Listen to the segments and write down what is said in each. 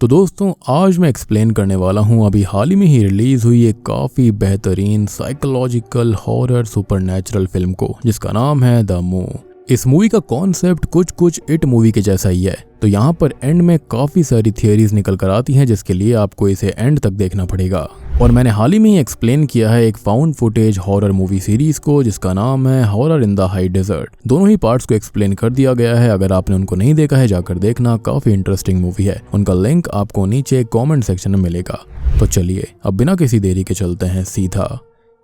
तो दोस्तों आज मैं एक्सप्लेन करने वाला हूँ अभी हाल ही में ही रिलीज हुई एक काफी बेहतरीन साइकोलॉजिकल हॉरर सुपरनैचुरल फिल्म को जिसका नाम है द मूव। इस मूवी का कॉन्सेप्ट कुछ इट मूवी के जैसा ही है। तो यहाँ पर एंड में काफी सारी थियरीज निकल कर आती हैं जिसके लिए आपको इसे एंड तक देखना पड़ेगा। और मैंने हाल ही में ही एक्सप्लेन किया है एक found footage horror movie series को जिसका नाम है horror in the high desert. दोनों ही पार्ट्स को एक्सप्लेन कर दिया गया है। अगर आपने उनको नहीं देखा है जाकर देखना, काफी इंटरेस्टिंग मूवी है। उनका लिंक आपको नीचे कमेंट सेक्शन में मिलेगा। तो चलिए अब बिना किसी देरी के चलते हैं सीधा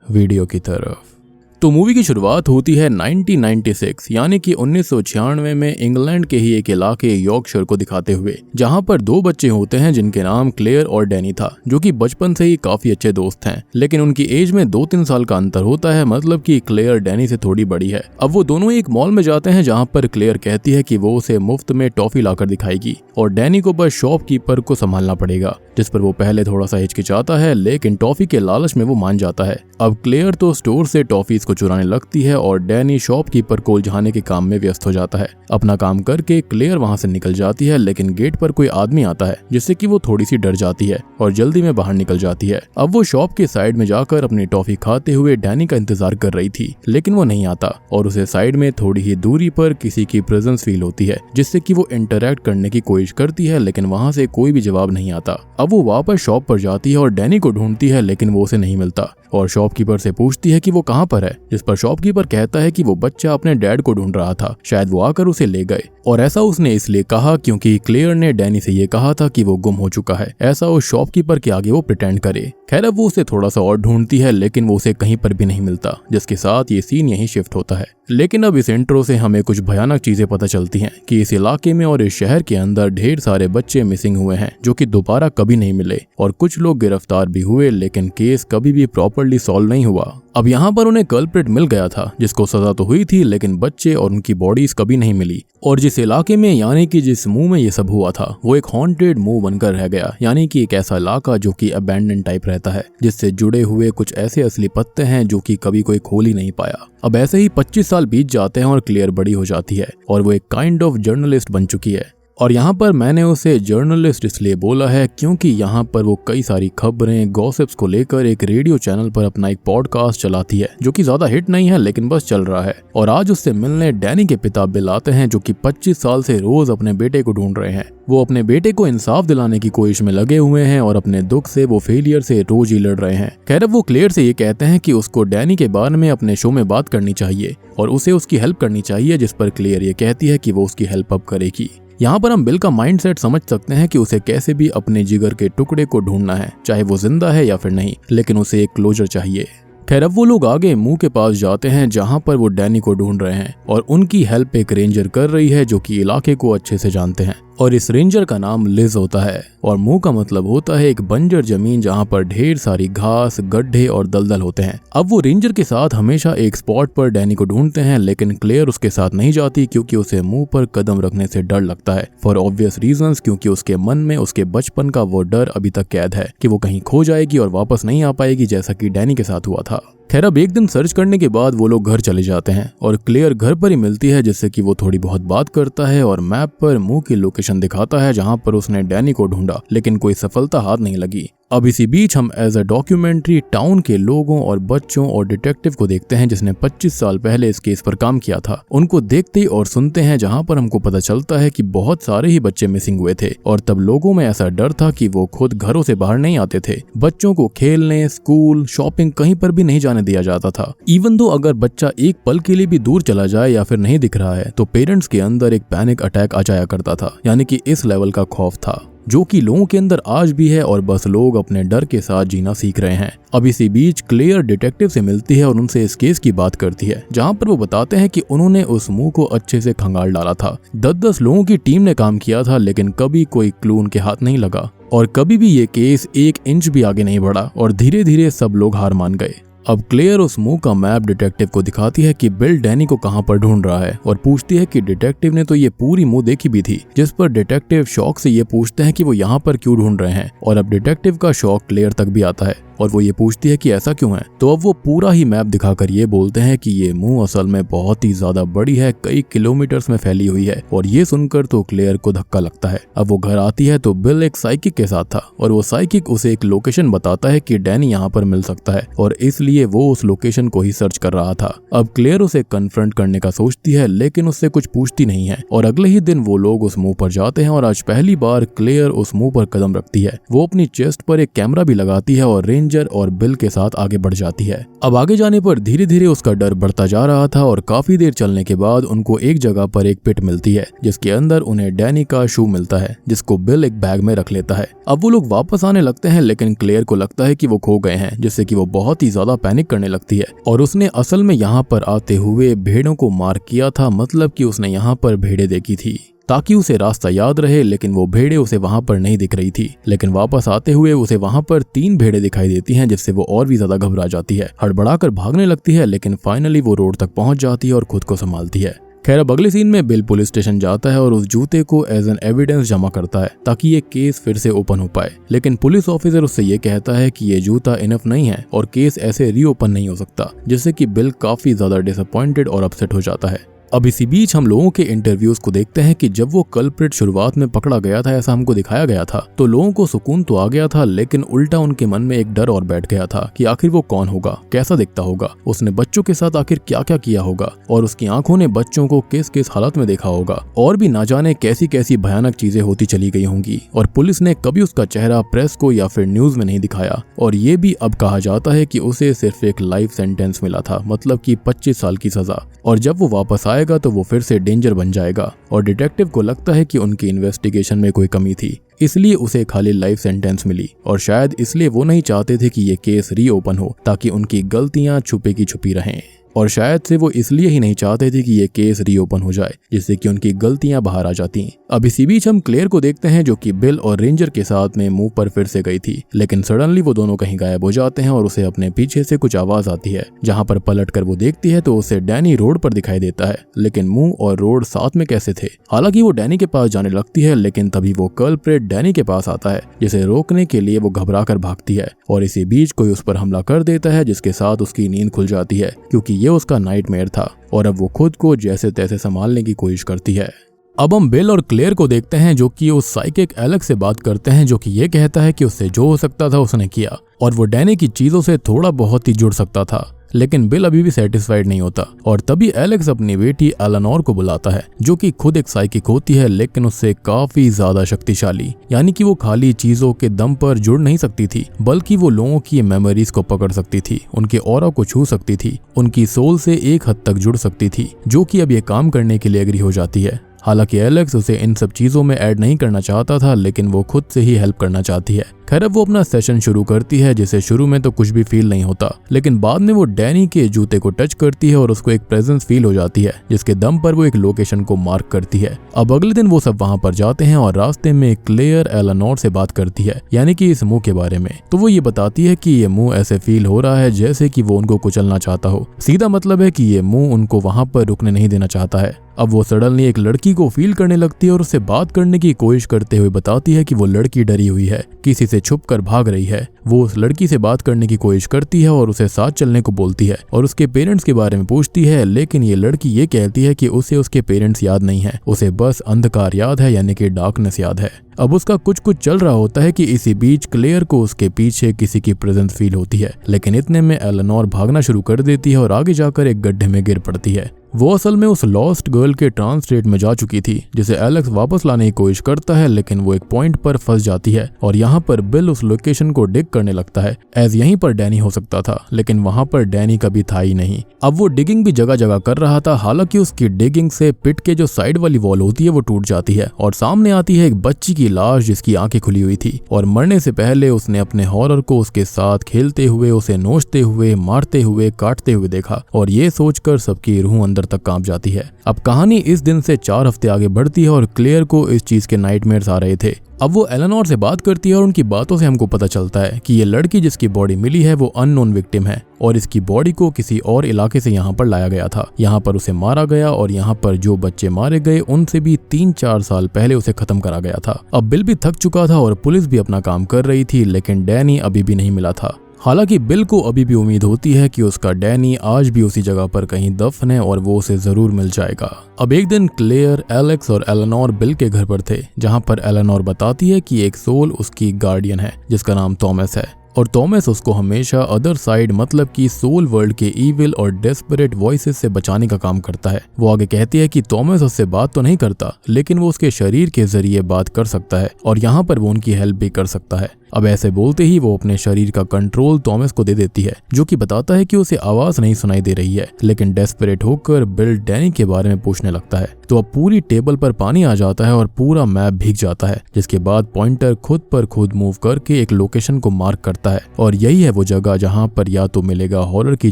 वीडियो की तरफ। तो मूवी की शुरुआत होती है 1996 यानी कि 1996 में इंग्लैंड के ही एक इलाके यॉर्कशायर को दिखाते हुए, जहां पर दो बच्चे होते हैं जिनके नाम क्लेयर और डैनी था, जो कि बचपन से ही काफी अच्छे दोस्त हैं। लेकिन उनकी एज में 2-3 साल का अंतर होता है, मतलब कि क्लेयर डैनी से थोड़ी बड़ी है। अब वो दोनों एक मॉल में जाते हैं जहाँ पर क्लेयर कहती है कि वो उसे मुफ्त में टॉफी लाकर दिखाएगी और डैनी को बस शॉपकीपर को संभालना पड़ेगा, जिस पर वो पहले थोड़ा सा हिचकिचाता है लेकिन टॉफी के लालच में वो मान जाता है। अब क्लेयर तो स्टोर से टॉफीज को चुराने लगती है और डैनी शॉपकीपर को उलझाने के काम में व्यस्त हो जाता है। अपना काम करके क्लेयर वहां से निकल जाती है, लेकिन गेट पर कोई आदमी आता है जिससे कि वो थोड़ी सी डर जाती है और जल्दी में बाहर निकल जाती है। अब वो शॉप के साइड में जाकर अपनी टॉफी खाते हुए डैनी का इंतजार कर रही थी, लेकिन वो नहीं आता और उसे साइड में थोड़ी ही दूरी पर किसी की प्रेजेंस फील होती है, जिससे कि वो इंटरैक्ट करने की कोशिश करती है, लेकिन वहां से कोई भी जवाब नहीं आता। अब वो वापस शॉप पर जाती है और डैनी को ढूंढती है, लेकिन वो उसे नहीं मिलता और शॉपकीपर से पूछती है कि वो कहाँ पर है, जिस पर शॉपकीपर कहता है कि वो बच्चा अपने डैड को ढूंढ रहा था, शायद वो आकर उसे ले गए। और ऐसा उसने इसलिए कहा क्योंकि क्लेयर ने डैनी से ये कहा था कि वो गुम हो चुका है। ऐसा उस शॉपकीपर के आगे वो प्रिटेंड करे। खैर अब वो उसे थोड़ा सा और ढूंढती है, लेकिन वो उसे कहीं पर भी नहीं मिलता, जिसके साथ ये सीन यहीं शिफ्ट होता है। लेकिन अब इस इंट्रो से हमें कुछ भयानक चीजें पता चलती हैं कि इस इलाके में और इस शहर के अंदर ढेर सारे बच्चे मिसिंग हुए हैं जो कि दोबारा कभी नहीं मिले, और कुछ लोग गिरफ्तार भी हुए, लेकिन केस कभी भी प्रॉपर्ली सॉल्व नहीं हुआ। अब यहाँ पर उन्हें कल्प्रिट मिल गया था जिसको सजा तो हुई थी, लेकिन बच्चे और उनकी बॉडीज कभी नहीं मिली। और जिस इलाके में यानी कि जिस मुंह में ये सब हुआ था वो एक हॉन्टेड मुंह बनकर रह गया, यानी कि एक ऐसा इलाका जो कि अबैंडन टाइप रहता है, जिससे जुड़े हुए कुछ ऐसे असली पत्ते हैं जो कि कभी कोई खोल ही नहीं पाया। अब ऐसे ही 25 साल बीत जाते हैं और क्लियर बड़ी हो जाती है और वो एक काइंड ऑफ जर्नलिस्ट बन चुकी है। और यहाँ पर मैंने उसे जर्नलिस्ट इसलिए बोला है क्योंकि यहाँ पर वो कई सारी खबरें गॉसिप्स को लेकर एक रेडियो चैनल पर अपना एक पॉडकास्ट चलाती है, जो कि ज्यादा हिट नहीं है लेकिन बस चल रहा है। और आज उससे मिलने डैनी के पिता बिल आते हैं, जो कि 25 साल से रोज अपने बेटे को ढूंढ रहे हैं। वो अपने बेटे को इंसाफ दिलाने की कोशिश में लगे हुए हैं और अपने दुख से वो फेलियर से रोज ही लड़ रहे हैं। खैर अब वो क्लेयर से ये कहते हैं कि उसको डैनी के बारे में अपने शो में बात करनी चाहिए और उसे उसकी हेल्प करनी चाहिए, जिस पर क्लेयर ये कहती है कि वो उसकी हेल्प अब करेगी। यहाँ पर हम बिल का माइंडसेट समझ सकते हैं कि उसे कैसे भी अपने जिगर के टुकड़े को ढूंढना है, चाहे वो जिंदा है या फिर नहीं, लेकिन उसे एक क्लोजर चाहिए। खैर अब वो लोग आगे मुंह के पास जाते हैं जहाँ पर वो डैनी को ढूंढ रहे हैं और उनकी हेल्प एक रेंजर कर रही है जो कि इलाके को अच्छे से जानते हैं। और इस रेंजर का नाम लिज होता है और मुंह का मतलब होता है एक बंजर जमीन जहाँ पर ढेर सारी घास, गड्ढे और दलदल होते हैं। अब वो रेंजर के साथ हमेशा एक स्पॉट पर डैनी को ढूंढते हैं, लेकिन क्लेयर उसके साथ नहीं जाती क्योंकि उसे मुंह पर कदम रखने से डर लगता है, फॉर ऑब्वियस रीजंस, क्योंकि उसके मन में उसके बचपन का वो डर अभी तक कैद है कि वो कहीं खो जाएगी और वापस नहीं आ पाएगी, जैसा कि डैनी के साथ हुआ था। खैर अब एक दिन सर्च करने के बाद वो लोग घर चले जाते हैं और क्लेयर घर पर ही मिलती है, जिससे कि वो थोड़ी बहुत बात करता है और मैप पर मुंह की लोकेशन दिखाता है जहां पर उसने डैनी को ढूंढा, लेकिन कोई सफलता हाथ नहीं लगी। अब इसी बीच हम एज अ डॉक्यूमेंट्री टाउन के लोगों और बच्चों और डिटेक्टिव को देखते हैं जिसने 25 साल पहले इस केस पर काम किया था। उनको देखते और सुनते हैं जहां पर हमको पता चलता है कि बहुत सारे ही बच्चे मिसिंग हुए थे और तब लोगों में ऐसा डर था कि वो खुद घरों से बाहर नहीं आते थे। बच्चों को खेलने, स्कूल, शॉपिंग कहीं पर भी नहीं जाने दिया जाता था। इवन दो अगर बच्चा एक पल के लिए भी दूर चला जाए या फिर नहीं दिख रहा है तो पेरेंट्स के अंदर एक पैनिक अटैक आ जाया करता था, यानी कि इस लेवल का खौफ था जो कि लोगों के अंदर आज भी है और बस लोग अपने डर के साथ जीना सीख रहे हैं। अब इसी बीच क्लेयर डिटेक्टिव से मिलती है और उनसे इस केस की बात करती है, जहां पर वो बताते हैं कि उन्होंने उस मुंह को अच्छे से खंगाल डाला था। 10-10 लोगों की टीम ने काम किया था, लेकिन कभी कोई क्लू उनके हाथ नहीं लगा और कभी भी ये केस 1 इंच भी आगे नहीं बढ़ा और धीरे धीरे सब लोग हार मान गए। अब क्लेयर उस मुंह का मैप डिटेक्टिव को दिखाती है कि बिल डैनी को कहां पर ढूंढ रहा है और पूछती है कि डिटेक्टिव ने तो ये पूरी मुंह देखी भी थी, जिस पर डिटेक्टिव शॉक से ये पूछते हैं कि वो यहाँ पर क्यों ढूंढ रहे हैं और अब डिटेक्टिव का शॉक क्लेयर तक भी आता है और वो ये पूछती है कि ऐसा क्यों है। तो अब वो पूरा ही मैप दिखाकर ये बोलते हैं कि ये मुंह असल में बहुत ही ज्यादा बड़ी है, कई किलोमीटर्स में फैली हुई है। और ये सुनकर तो क्लेयर को धक्का लगता है। अब वो घर आती है तो बिल एक साइकिक के साथ था और वो साइकिक उसे एक लोकेशन बताता है कि डैनी यहाँ पर मिल सकता है और इसलिए वो उस लोकेशन को ही सर्च कर रहा था। अब क्लेयर उसे कन्फ्रंट करने का सोचती है लेकिन उससे कुछ पूछती नहीं है और अगले ही दिन वो लोग उस मुंह पर जाते हैं और आज पहली बार क्लेयर उस मुंह पर कदम रखती है। वो अपनी चेस्ट पर एक कैमरा भी लगाती है और रेंजर और बिल के साथ आगे बढ़ जाती है। अब आगे जाने पर धीरे धीरे उसका डर बढ़ता जा रहा था और काफी देर चलने के बाद उनको एक जगह पर एक पिट मिलती है जिसके अंदर उन्हें डैनी का शू मिलता है जिसको बिल एक बैग में रख लेता है। अब वो लोग वापस आने लगते हैं लेकिन क्लेयर को लगता है कि वो खो गए हैं, जिससे कि वो बहुत ही ज्यादा पैनिक करने लगती है और उसने असल में यहाँ पर आते हुए भेड़ों को मार किया था, मतलब कि उसने यहाँ पर भेड़ें देखी थी ताकि उसे रास्ता याद रहे, लेकिन वो भेड़ें उसे वहां पर नहीं दिख रही थी। लेकिन वापस आते हुए उसे वहां पर 3 भेड़ें दिखाई देती हैं जिससे वो और भी ज्यादा घबरा जाती है, हड़बड़ाकर भागने लगती है। लेकिन फाइनली वो रोड तक पहुंच जाती है और खुद को संभालती है। खैर अब अगले सीन में बिल पुलिस स्टेशन जाता है और उस जूते को एज एन एविडेंस जमा करता है ताकि ये केस फिर से ओपन हो पाए। लेकिन पुलिस ऑफिसर उससे ये कहता है कि ये जूता इनफ नहीं है और केस ऐसे रीओपन नहीं हो सकता, जिससे कि बिल काफी ज्यादा डिसअपॉइंटेड और अपसेट हो जाता है। अब इसी बीच हम लोगों के इंटरव्यूज को देखते हैं कि जब वो कल्प्रिट शुरुआत में पकड़ा गया था, ऐसा हमको दिखाया गया था, तो लोगों को सुकून तो आ गया था लेकिन उल्टा उनके मन में एक डर और बैठ गया था कि आखिर वो कौन होगा, कैसा दिखता होगा, उसने बच्चों के साथ आखिर क्या क्या किया होगा और उसकी आंखों ने बच्चों को किस किस हालत में देखा होगा और भी ना जाने कैसी कैसी भयानक चीजें होती चली गई होंगी। और पुलिस ने कभी उसका चेहरा प्रेस को या फिर न्यूज में नहीं दिखाया और ये भी अब कहा जाता है कि उसे सिर्फ एक लाइफ सेंटेंस मिला था, मतलब कि 25 साल की सजा। और जब वो वापस आएगा तो वो फिर से डेंजर बन जाएगा और डिटेक्टिव को लगता है कि उनकी इन्वेस्टिगेशन में कोई कमी थी, इसलिए उसे खाली लाइफ सेंटेंस मिली। और शायद इसलिए वो नहीं चाहते थे कि ये केस रीओपन हो ताकि उनकी गलतियां छुपे की छुपी रहें। और शायद से वो इसलिए ही नहीं चाहते थे कि ये केस रीओपन हो जाए जिससे कि उनकी गलतियां बाहर आ जाती। अब इसी बीच हम क्लेयर को देखते हैं जो कि बिल और रेंजर के साथ में मुंह पर फिर से गई थी, लेकिन सडनली वो दोनों कहीं गायब हो जाते हैं और उसे अपने पीछे से कुछ आवाज आती है। जहां पर पलट कर वो देखती है तो उसे डैनी रोड पर दिखाई देता है, लेकिन मुंह और रोड साथ में कैसे थे। हालांकि वो डैनी के पास जाने लगती है लेकिन तभी वो कल्प्रिट डैनी के पास आता है, जिसे रोकने के लिए वो घबरा कर भागती है और इसी बीच कोई उस पर हमला कर देता है जिसके साथ उसकी नींद खुल जाती है क्योंकि ये उसका नाइटमेयर था और अब वो खुद को जैसे तैसे संभालने की कोशिश करती है। अब हम बिल और क्लेयर को देखते हैं जो कि उस साइकिक एलेक्स से बात करते हैं जो कि ये कहता है कि उससे जो हो सकता था उसने किया और वो डैनी की चीजों से थोड़ा बहुत ही जुड़ सकता था। लेकिन बिल अभी भी सेटिस्फाइड नहीं होता और तभी एलेक्स अपनी बेटी एलेनोर को बुलाता है जो कि खुद एक साइकिक होती है लेकिन उससे काफी ज्यादा शक्तिशाली, यानी कि वो खाली चीजों के दम पर जुड़ नहीं सकती थी बल्कि वो लोगों की मेमोरीज को पकड़ सकती थी, उनके ऑरा को छू सकती थी, उनकी सोल से एक हद तक जुड़ सकती थी, जो कि अब ये काम करने के लिए एग्री हो जाती है। हालांकि एलेक्स उसे इन सब चीजों में ऐड नहीं करना चाहता था लेकिन वो खुद से ही हेल्प करना चाहती है। खैर अब वो अपना सेशन शुरू करती है जिसे शुरू में तो कुछ भी फील नहीं होता, लेकिन बाद में वो डैनी के जूते को टच करती है और उसको एक प्रेजेंस फील हो जाती है जिसके दम पर वो एक लोकेशन को मार्क करती है। अब अगले दिन वो सब वहां पर जाते हैं और रास्ते में क्लेयर एलेनोर से बात करती है, यानी कि इस मुंह के बारे में। तो वो ये बताती है कि ये मुंह ऐसे फील हो रहा है जैसे कि वो उनको कुचलना चाहता हो, सीधा मतलब है कि ये मुंह उनको वहां पर रुकने नहीं देना चाहता है। अब वो सडनली एक लड़की को फील करने लगती है और उससे बात करने की कोशिश करते हुए बताती है कि वो लड़की डरी हुई है, किसी से छुप कर भाग रही है। वो उस लड़की से बात करने की कोशिश करती है और उसे साथ चलने को बोलती है और उसके पेरेंट्स के बारे में पूछती है, लेकिन ये लड़की ये कहती है कि उसे उसके पेरेंट्स याद नहीं है, उसे बस अंधकार याद है, यानी कि डार्कनेस याद है। अब उसका कुछ चल रहा होता है कि इसी बीच क्लेयर को उसके पीछे किसी की प्रेजेंस फील होती है, लेकिन इतने में एलेनोर भागना शुरू कर देती है और आगे जाकर एक गड्ढे में गिर पड़ती है। वो असल में उस लॉस्ट गर्ल के ट्रांस स्टेट में जा चुकी थी जिसे एलेक्स वापस लाने की कोशिश करता है, लेकिन वो एक पॉइंट पर फंस जाती है और यहाँ पर बिल उस लोकेशन को डिग करने लगता है एज यहीं पर डैनी हो सकता था, लेकिन वहाँ पर डैनी कभी था ही नहीं। अब वो डिगिंग भी जगह जगह कर रहा था, हालांकि उसकी डिगिंग से पिट के जो साइड वाली वॉल होती है वो टूट जाती है और सामने आती है एक बच्ची की लाश जिसकी आंखें खुली हुई थी और मरने से पहले उसने अपने हॉरर को उसके साथ खेलते हुए, उसे नोचते हुए, मारते हुए, काटते हुए देखा और ये सोचकर सबकी रूह अंदर तक कांप जाती है। अब कहानी इस दिन से 4 हफ्ते आगे बढ़ती है और क्लेयर को इस चीज के नाइटमेयर्स आ रहे थे। अब वो एलेनोर से बात करती है और उनकी बातों से हमको पता चलता है कि ये लड़की जिसकी बॉडी मिली है वो अननोन विक्टिम है और इसकी बॉडी को किसी और इलाके से यहाँ पर लाया गया था। यहाँ पर उसे मारा गया और यहाँ पर जो बच्चे मारे गए उनसे भी 3-4 साल पहले उसे खत्म करा गया था। अब बिल भी थक चुका था और पुलिस भी अपना काम कर रही थी, लेकिन डैनी अभी भी नहीं मिला था। हालांकि बिल को अभी भी उम्मीद होती है कि उसका डैनी आज भी उसी जगह पर कहीं दफन है और वो उसे जरूर मिल जाएगा। अब एक दिन क्लेयर, एलेक्स और एलेनोर बिल के घर पर थे, जहां पर एलेनोर बताती है कि एक सोल उसकी गार्डियन है जिसका नाम थॉमस है और थॉमस उसको हमेशा अदर साइड मतलब कि सोल वर्ल्ड के इविल और डेस्परेट वॉइसेस से बचाने का काम करता है। वो आगे कहती है कि थॉमस उससे बात तो नहीं करता, लेकिन वो उसके शरीर के जरिए बात कर सकता है और यहाँ पर वो उनकी हेल्प भी कर सकता है। अब ऐसे बोलते ही वो अपने शरीर का कंट्रोल थॉमस को दे देती है, जो कि बताता है कि उसे आवाज नहीं सुनाई दे रही है। लेकिन डेस्परेट होकर बिल डैनी के बारे में पूछने लगता है तो अब पूरी टेबल पर पानी आ जाता है और पूरा मैप भीग जाता है, जिसके बाद पॉइंटर खुद पर खुद मूव करके एक लोकेशन को मार्क करता है और यही है वो जगह जहाँ पर या तो मिलेगा हॉरर की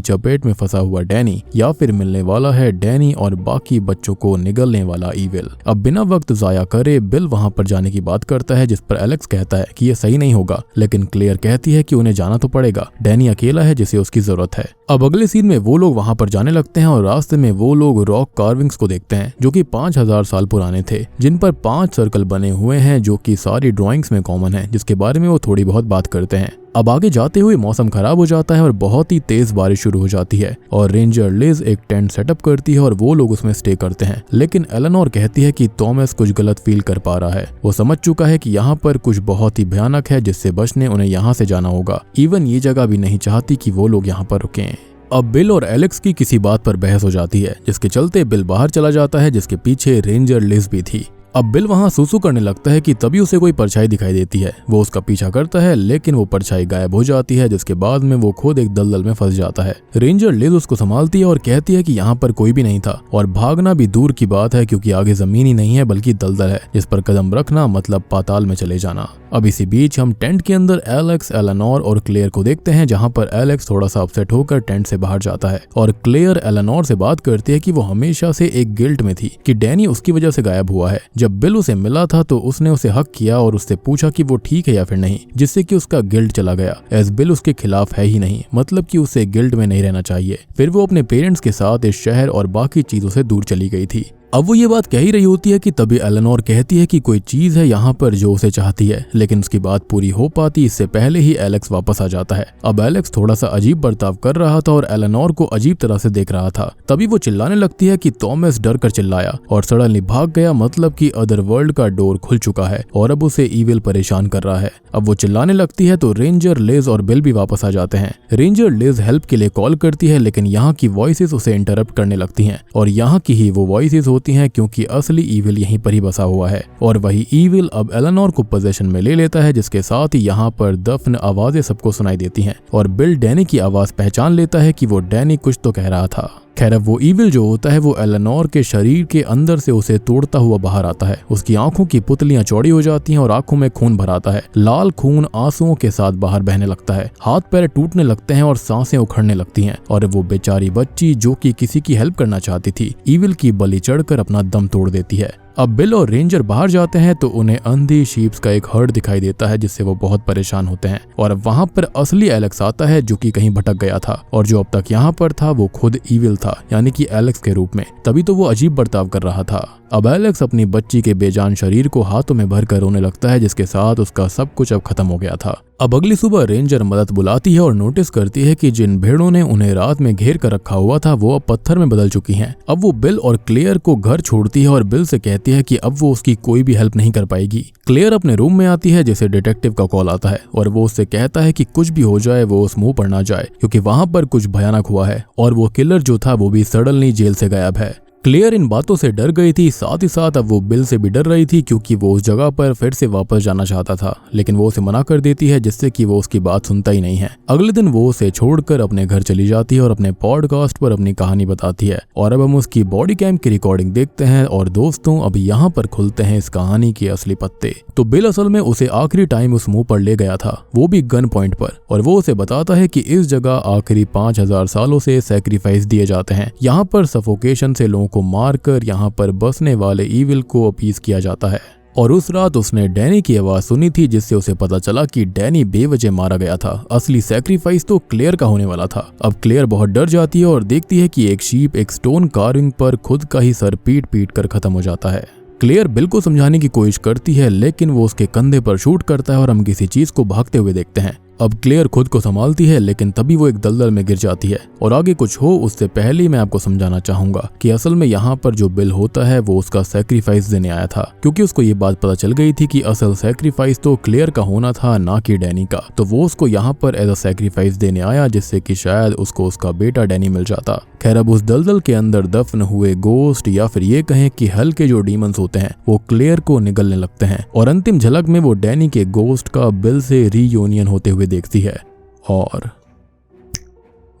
चपेट में फंसा हुआ डैनी या फिर मिलने वाला है डैनी और बाकी बच्चों को निगलने वाला इविल। अब बिना वक्त जाया करे बिल वहां पर जाने की बात करता है, जिस पर एलेक्स कहता है कि ये सही नहीं होगा, लेकिन क्लेयर कहती है कि उन्हें जाना तो पड़ेगा, डैनी अकेला है जिसे उसकी जरूरत है। अब अगले सीन में वो लोग वहां पर जाने लगते हैं और रास्ते में वो लोग रॉक कार्विंग्स को देखते हैं जो कि 5000 साल पुराने थे, जिन पर 5 सर्कल बने हुए हैं जो कि सारी ड्राइंग्स में कॉमन है, जिसके बारे में वो थोड़ी बहुत बात करते हैं। अब आगे जाते हुए मौसम खराब हो जाता है और बहुत ही तेज बारिश शुरू हो जाती है और रेंजर लिज एक टेंट सेटअप करती है और वो लोग उसमें स्टे करते हैं। लेकिन एलेनोर कहती है कि थॉमस कुछ गलत फील कर पा रहा है, वो समझ चुका है कि यहाँ पर कुछ बहुत ही भयानक है जिससे बचने उन्हें यहाँ से जाना होगा। इवन ये जगह भी नहीं चाहती कि वो लोग यहाँ पर रुकें। अब बिल और एलेक्स की किसी बात पर बहस हो जाती है, जिसके चलते बिल बाहर चला जाता है, जिसके पीछे रेंजर लिज भी थी। अब बिल वहां सूसू करने लगता है कि तभी उसे कोई परछाई दिखाई देती है। वो उसका पीछा करता है लेकिन वो परछाई गायब हो जाती है, जिसके बाद में वो खुद एक दलदल में फंस जाता है। रेंजर लिज उसको संभालती है और कहती है कि यहाँ पर कोई भी नहीं था और भागना भी दूर की बात है क्योंकि आगे जमीन ही नहीं है बल्कि दलदल है, जिस पर कदम रखना मतलब पाताल में चले जाना। अब इसी बीच हम टेंट के अंदर एलेक्स, एलेनोर और क्लेयर को देखते हैं, जहाँ पर एलेक्स थोड़ा सा अपसेट होकर टेंट से बाहर जाता है और क्लेयर एलेनोर से बात करती है कि वो हमेशा से एक गिल्ट में थी कि डैनी उसकी वजह से गायब हुआ है। जब बिल उसे मिला था तो उसने उसे हक किया और उससे पूछा कि वो ठीक है या फिर नहीं, जिससे कि उसका गिल्ट चला गया, एज बिल उसके खिलाफ है ही नहीं, मतलब कि उसे गिल्ट में नहीं रहना चाहिए। फिर वो अपने पेरेंट्स के साथ इस शहर और बाकी चीजों से दूर चली गई थी। अब वो ये बात कह ही रही होती है कि तभी एलेनोर कहती है कि कोई चीज है यहाँ पर जो उसे चाहती है, लेकिन उसकी बात पूरी हो पाती इससे पहले ही एलेक्स वापस आ जाता है। अब एलेक्स थोड़ा सा अजीब बर्ताव कर रहा था और एलेनोर को अजीब तरह से देख रहा था। तभी वो चिल्लाने लगती है कि थॉमस डर कर चिल्लाया और सडनली भाग गया, मतलब कि अदर वर्ल्ड का डोर खुल चुका है और अब उसे इविल परेशान कर रहा है। अब वो चिल्लाने लगती है तो रेंजर, लिज और बिल भी वापस आ जाते हैं। रेंजर लिज हेल्प के लिए कॉल करती है, लेकिन यहाँ की वॉइसेस उसे इंटरप्ट करने लगती हैं और यहाँ की ही वो वॉइसेस होती हैं क्योंकि असली ईविल यहीं पर ही बसा हुआ है और वही ईविल अब एलेनोर को पोजीशन में ले लेता है, जिसके साथ ही यहाँ पर दफन आवाजें सबको सुनाई देती हैं और बिल डैनी की आवाज पहचान लेता है कि वो डैनी कुछ तो कह रहा था। खैर अब वो ईविल जो होता है वो एलेनोर के शरीर के अंदर से उसे तोड़ता हुआ बाहर आता है। उसकी आंखों की पुतलियां चौड़ी हो जाती हैं और आंखों में खून भर आता है। लाल खून आंसुओं के साथ बाहर बहने लगता है, हाथ पैर टूटने लगते हैं और सांसें उखड़ने लगती हैं और वो बेचारी बच्ची जो कि किसी की हेल्प करना चाहती थी, ईविल की बलि चढ़कर अपना दम तोड़ देती है। अब बिल और रेंजर बाहर जाते हैं तो उन्हें अंधी शीप्स का एक हर्ड दिखाई देता है, जिससे वो बहुत परेशान होते हैं और अब वहां पर असली एलेक्स आता है जो कि कहीं भटक गया था और जो अब तक यहाँ पर था वो खुद ईविल था, यानी कि एलेक्स के रूप में। तभी तो वो अजीब बर्ताव कर रहा था। अब एलेक्स अपनी बच्ची के बेजान शरीर को हाथों में भर कर रोने लगता है, जिसके साथ उसका सब कुछ अब खत्म हो गया था। अब अगली सुबह रेंजर मदद बुलाती है और नोटिस करती है कि जिन भेड़ों ने उन्हें रात में घेर कर रखा हुआ था वो अब पत्थर में बदल चुकी हैं। अब वो बिल और क्लेयर को घर छोड़ती है और बिल से कहती है कि अब वो उसकी कोई भी हेल्प नहीं कर पाएगी। क्लेयर अपने रूम में आती है जैसे डिटेक्टिव का कॉल आता है और वो उससे कहता है कि कुछ भी हो जाए वो उस मुंह पर ना जाए क्योंकि वहां पर कुछ भयानक हुआ है और वो किलर जो था वो भी सडनली जेल से गायब है। क्लेयर इन बातों से डर गई थी, साथ ही साथ अब वो बिल से भी डर रही थी क्योंकि वो उस जगह पर फिर से वापस जाना चाहता था, लेकिन वो उसे मना कर देती है जिससे कि वो उसकी बात सुनता ही नहीं है। अगले दिन वो उसे छोड़कर अपने घर चली जाती है और अपने पॉडकास्ट पर अपनी कहानी बताती है और अब हम उसकी बॉडी कैम की रिकॉर्डिंग देखते हैं और दोस्तों अब यहाँ पर खुलते हैं इस कहानी के असली पत्ते। तो बिल असल में उसे आखिरी टाइम उस मुंह पर ले गया था, वो भी गन पॉइंट पर, और वो उसे बताता है कि इस जगह आखिरी 5000 सालों से सैक्रिफाइस दिए जाते हैं। यहाँ पर सफोकेशन से लोगों को मारकर यहाँ पर बसने वाले ईविल को अपीज किया जाता है। और उस रात उसने डैनी की आवाज सुनी थी जिससे उसे पता चला कि डैनी बेवजह मारा गया था। असली सैक्रिफाइस तो क्लेयर का होने वाला था। अब क्लेयर बहुत डर जाती है और देखती है कि एक शीप एक स्टोन कार्विंग पर खुद का ही सर पीट पीट कर खत्म हो जाता है। क्लेयर बिल को समझाने की कोशिश करती है लेकिन वो उसके कंधे पर शूट करता है और हम किसी चीज को भागते हुए देखते हैं। अब क्लेयर खुद को संभालती है, लेकिन तभी वो एक दलदल में गिर जाती है। और आगे कुछ हो उससे पहले ही मैं आपको समझाना चाहूंगा कि असल में यहाँ पर जो बिल होता है वो उसका सैक्रिफाइस देने आया था, क्योंकि उसको ये बात पता चल गई थी कि असल सैक्रिफाइस तो क्लेयर का होना था, ना कि डैनी का। तो वो उसको यहाँ पर एज अ सैक्रिफाइस देने आया, जिससे कि शायद उसको उसका बेटा डैनी मिल जाता। खैर, अब उस दलदल के अंदर दफन हुए गोस्ट या फिर ये कहें कि हल्के जो डीमंस होते हैं वो क्लेयर को निगलने लगते हैं, और अंतिम झलक में वो डैनी के गोस्ट का बिल से रीयूनियन होते हुए देखती है। और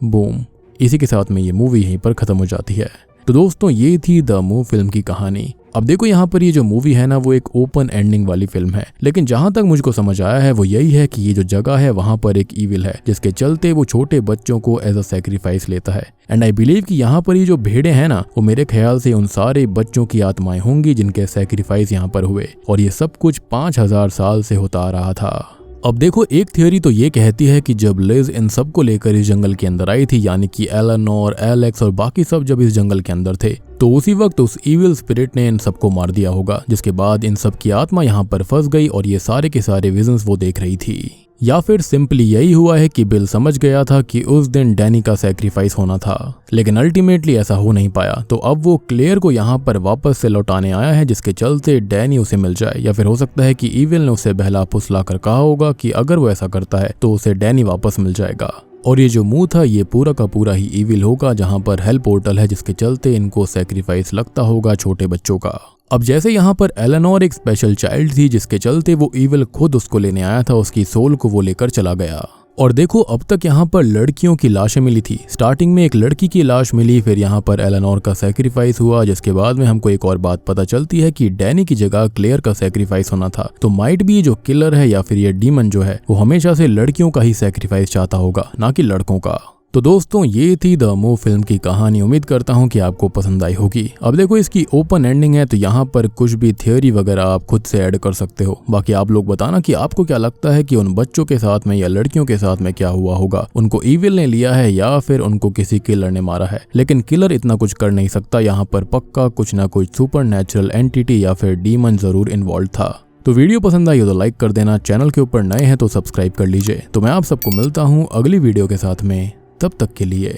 बूम, इसी के साथ में ये मूवी यहीं पर खत्म हो जाती है। तो दोस्तों, ये थी द मूव फिल्म की कहानी। अब देखो, यहाँ पर ये जो मूवी है ना वो एक ओपन एंडिंग वाली फिल्म है, लेकिन जहां तक मुझको समझ आया है वो यही है कि ये जो जगह है वहां पर एक ईविल है, जिसके चलते वो छोटे बच्चों को एज अ सैक्रिफाइस लेता है। एंड आई बिलीव कि यहाँ पर ये जो भेड़े हैं ना वो मेरे ख्याल से उन सारे बच्चों की आत्माएं होंगी जिनके सैक्रिफाइस यहाँ पर हुए, और ये सब कुछ 5000 साल से होता आ रहा था। अब देखो, एक थियोरी तो ये कहती है कि जब लिज इन सब को लेकर इस जंगल के अंदर आई थी, यानी कि एलेनोर, एलेक्स और बाकी सब जब इस जंगल के अंदर थे, तो उसी वक्त उस इविल स्पिरिट ने इन सबको मार दिया होगा, जिसके बाद इन सब की आत्मा यहाँ पर फंस गई और ये सारे के सारे विजन्स वो देख रही थी। या फिर सिंपली यही हुआ है कि बिल समझ गया था कि उस दिन डैनी का सैक्रिफाइस होना था, लेकिन अल्टीमेटली ऐसा हो नहीं पाया। तो अब वो क्लेयर को यहाँ पर वापस से लौटाने आया है, जिसके चलते डैनी उसे मिल जाए, या फिर हो सकता है कि ईविल ने उसे बहला फुसला कर कहा होगा कि अगर वो ऐसा करता है तो उसे डैनी वापस मिल जाएगा। और ये जो मुंह था ये पूरा का पूरा ही ईविल होगा, जहाँ पर हेल पोर्टल है, जिसके चलते इनको सैक्रिफाइस लगता होगा छोटे बच्चों का। अब जैसे यहाँ पर एलेनोर एक स्पेशल चाइल्ड थी, जिसके चलते वो ईविल खुद उसको लेने आया था, उसकी सोल को वो लेकर चला गया। और देखो, अब तक यहाँ पर लड़कियों की लाशें मिली थी। स्टार्टिंग में एक लड़की की लाश मिली, फिर यहाँ पर एलेनोर का सैक्रिफाइस हुआ, जिसके बाद में हमको एक और बात पता चलती है कि डैनी की जगह क्लेयर का सैक्रिफाइस होना था। तो माइट भी जो किलर है या फिर ये डीमन जो है वो हमेशा से लड़कियों का ही सैक्रिफाइस चाहता होगा, ना कि लड़कों का। तो दोस्तों, ये थी द मूव फिल्म की कहानी। उम्मीद करता हूँ कि आपको पसंद आई होगी। अब देखो, इसकी ओपन एंडिंग है, तो यहाँ पर कुछ भी थियोरी वगैरह आप खुद से ऐड कर सकते हो। बाकी आप लोग बताना कि आपको क्या लगता है कि उन बच्चों के साथ में या लड़कियों के साथ में क्या हुआ होगा। उनको ईविल ने लिया है या फिर उनको किसी किलर ने मारा है। लेकिन किलर इतना कुछ कर नहीं सकता, यहाँ पर पक्का कुछ ना कुछ सुपर नेचुरल एंटिटी या फिर डीमन जरूर इन्वॉल्व था। तो वीडियो पसंद आई हो तो लाइक कर देना, चैनल के ऊपर नए हैं तो सब्सक्राइब कर लीजिए। तो मैं आप सबको मिलता हूँ अगली वीडियो के साथ में, तब तक के लिए